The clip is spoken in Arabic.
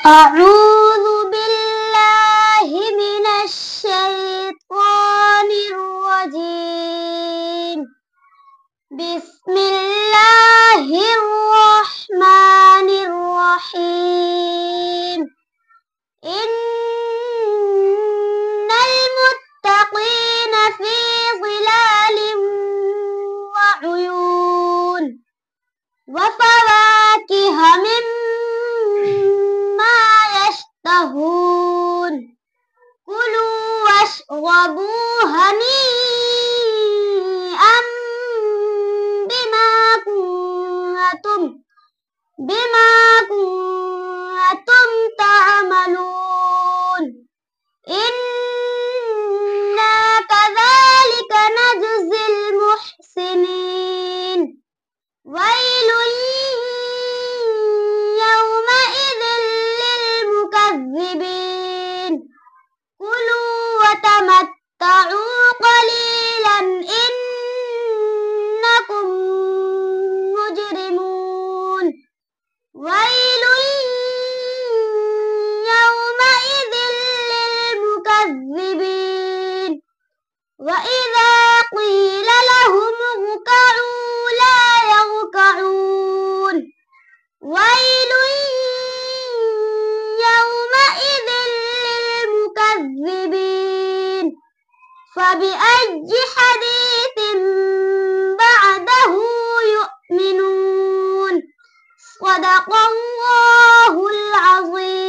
أعوذ بالله من الشيطان الرجيم. بسم الله الرحمن الرحيم. إن المتقين في ظلال وعيون وفواكه مما يشتهون. كلوا واشربوا هنيئا بما كنتم تعملون. إنا كذلك نجزي المحسنين. ويل يومئذ للمكذبين. كلوا وتمتعوا قليلا إنكم مجرمون. ويل يومئذ للمكذبين. وإذا قيل لهم اركعوا لا يركعون. ويل يومئذ للمكذبين. فبأي حديث بعده يؤمنون. صدق الله العظيم.